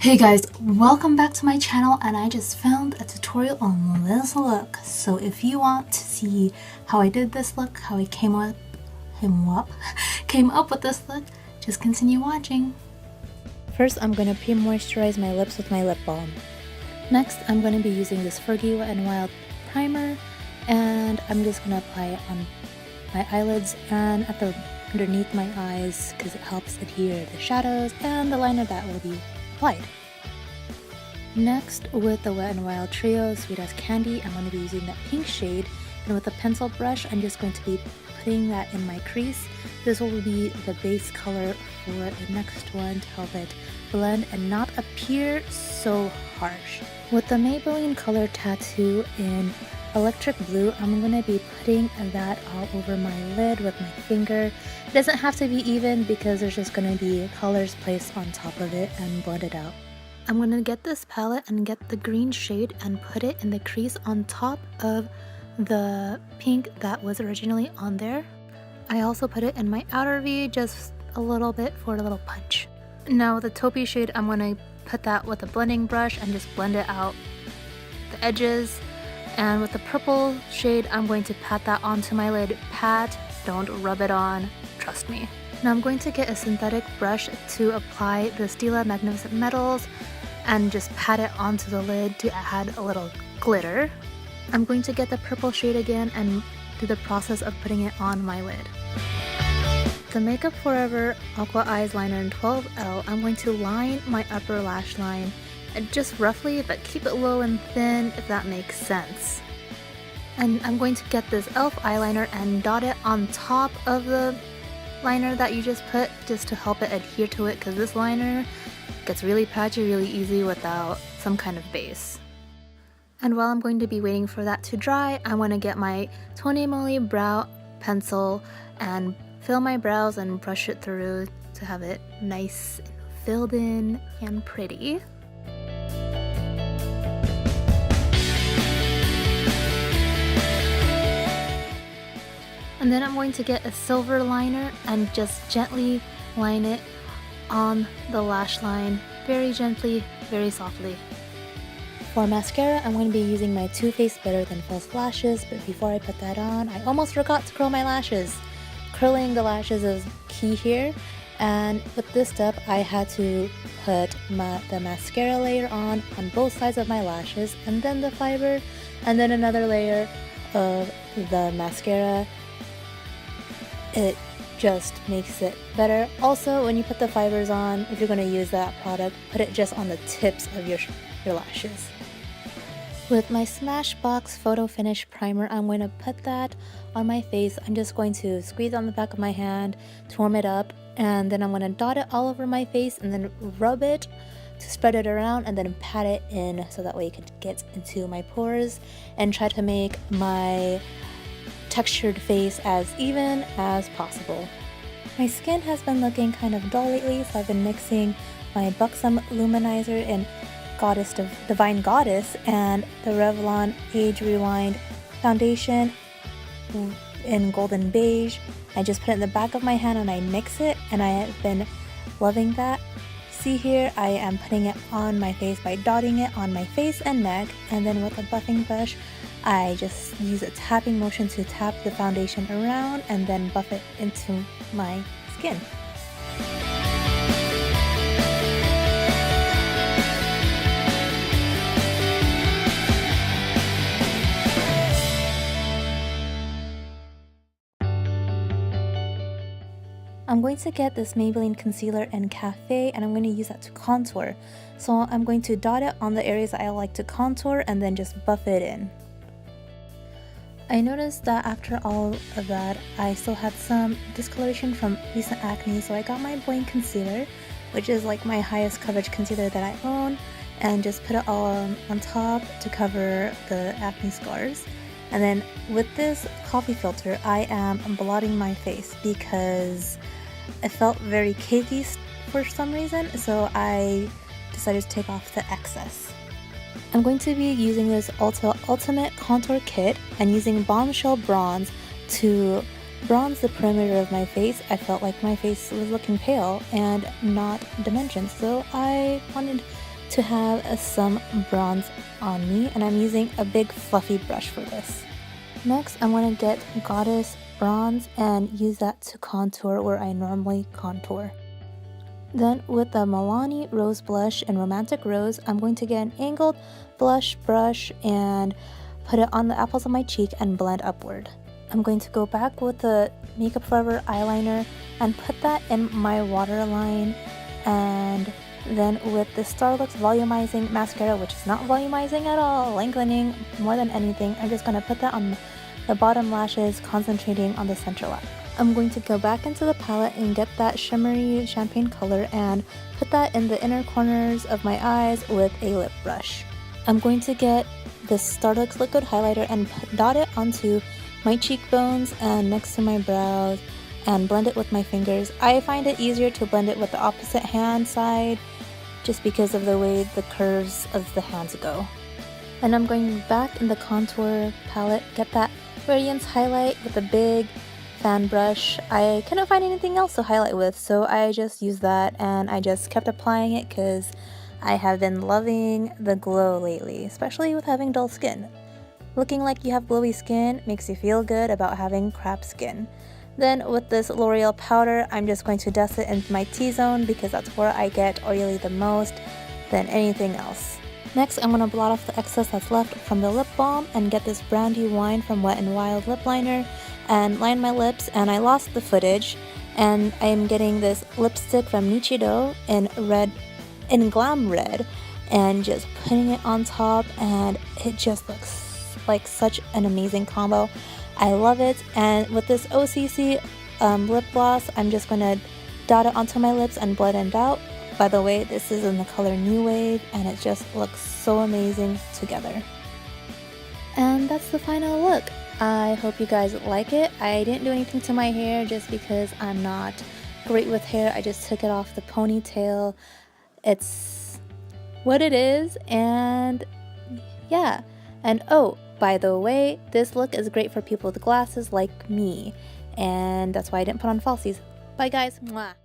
Hey guys, welcome back to my channel, and I just filmed a tutorial on this look. So if you want to see how I did this look, how I came up with this look, just continue watching. First, I'm going to pre-moisturize my lips with my lip balm. Next, I'm going to be using this Fergie Wet n Wild primer, and I'm just going to apply it on my eyelids and underneath my eyes because it helps adhere the shadows and the liner that will be applied. Next, with the Wet n Wild Trio Sweet as Candy, I'm going to be using that pink shade, and with a pencil brush, I'm just going to be putting that in my crease. This will be the base color for the next one to help it blend and not appear so harsh. With the Maybelline Color Tattoo in Electric Blue, I'm going to be putting that all over my lid with my finger. It doesn't have to be even because there's just going to be colors placed on top of it and blend it out. I'm going to get this palette and get the green shade and put it in the crease on top of the pink that was originally on there. I also put it in my outer V just a little bit for a little punch. Now with the taupey shade, I'm going to put that with a blending brush and just blend it out the edges. And with the purple shade, I'm going to pat that onto my lid. Pat, don't rub it on, trust me. Now I'm going to get a synthetic brush to apply the Stila Magnificent Metals and just pat it onto the lid to add a little glitter. I'm going to get the purple shade again and do the process of putting it on my lid. The Makeup Forever Aqua Eyes Liner in 12L, I'm going to line my upper lash line just roughly, but keep it low and thin if that makes sense. And I'm going to get this e.l.f. eyeliner and dot it on top of the liner that you just put, just to help it adhere to it, because this liner gets really patchy really easy without some kind of base. And while I'm going to be waiting for that to dry, I want to get my Tony Moly brow pencil and fill my brows and brush it through to have it nice and filled in and pretty. And then I'm going to get a silver liner and just gently line it on the lash line, very gently, very softly. For mascara, I'm going to be using my Too Faced Better Than False Lashes, but before I put that on, I almost forgot to curl my lashes. Curling the lashes is key here, and with this step, I had to put the mascara layer on both sides of my lashes, and then the fiber, and then another layer of the mascara. It just makes it better. Also, when you put the fibers on, if you're going to use that product, put it just on the tips of your lashes. With my Smashbox Photo Finish Primer, I'm going to put that on my face. I'm just going to squeeze on the back of my hand to warm it up, and then I'm going to dot it all over my face and then rub it to spread it around and then pat it in so that way it could get into my pores and try to make my textured face as even as possible. My skin has been looking kind of dull lately, so I've been mixing my Buxom Luminizer in Divine Goddess and the Revlon Age Rewind foundation in Golden Beige. I just put it in the back of my hand and I mix it, and I have been loving that. See here, I am putting it on my face by dotting it on my face and neck, and then with a buffing brush, I just use a tapping motion to tap the foundation around and then buff it into my skin. I'm going to get this Maybelline Concealer in Cafe, and I'm going to use that to contour. So I'm going to dot it on the areas that I like to contour and then just buff it in. I noticed that after all of that, I still had some discoloration from recent acne, so I got my Boing Concealer, which is like my highest coverage concealer that I own, and just put it all on top to cover the acne scars. And then with this coffee filter, I am blotting my face because it felt very cakey for some reason, so I decided to take off the excess. I'm going to be using this Ulta Ultimate Contour Kit and using Bombshell Bronze to bronze the perimeter of my face. I felt like my face was looking pale and not dimensioned, so I wanted to have some bronze on me, and I'm using a big fluffy brush for this. Next, I'm going to get Goddess Bronze and use that to contour where I normally contour. Then with the Milani Rose Blush in Romantic Rose, I'm going to get an angled blush brush and put it on the apples of my cheek and blend upward. I'm going to go back with the Makeup Forever eyeliner and put that in my waterline, and then with the Starlux Volumizing Mascara, which is not volumizing at all, lengthening more than anything, I'm just going to put that on the bottom lashes, concentrating on the center lash. I'm going to go back into the palette and get that shimmery champagne color and put that in the inner corners of my eyes with a lip brush. I'm going to get this Starlux liquid highlighter and dot it onto my cheekbones and next to my brows and blend it with my fingers. I find it easier to blend it with the opposite hand side just because of the way the curves of the hands go. And I'm going back in the contour palette, get that Radiance highlight with a big fan brush. I couldn't find anything else to highlight with, so I just used that and I just kept applying it because I have been loving the glow lately, especially with having dull skin. Looking like you have glowy skin makes you feel good about having crap skin. Then with this L'Oreal powder, I'm just going to dust it into my T-zone because that's where I get oily the most than anything else. Next, I'm going to blot off the excess that's left from the lip balm and get this Brandy Wine from Wet n Wild lip liner and line my lips, and I lost the footage, and I am getting this lipstick from Nichido in Glam Red and just putting it on top, and it just looks like such an amazing combo. I love it. And with this OCC lip gloss, I'm just going to dot it onto my lips and blend it out. By the way, this is in the color New Wave and it just looks so amazing together. And that's the final look. I hope you guys like it. I didn't do anything to my hair just because I'm not great with hair. I just took it off the ponytail. It's what it is, and yeah. And oh, by the way, this look is great for people with glasses like me, and that's why I didn't put on falsies. Bye guys. Mwah.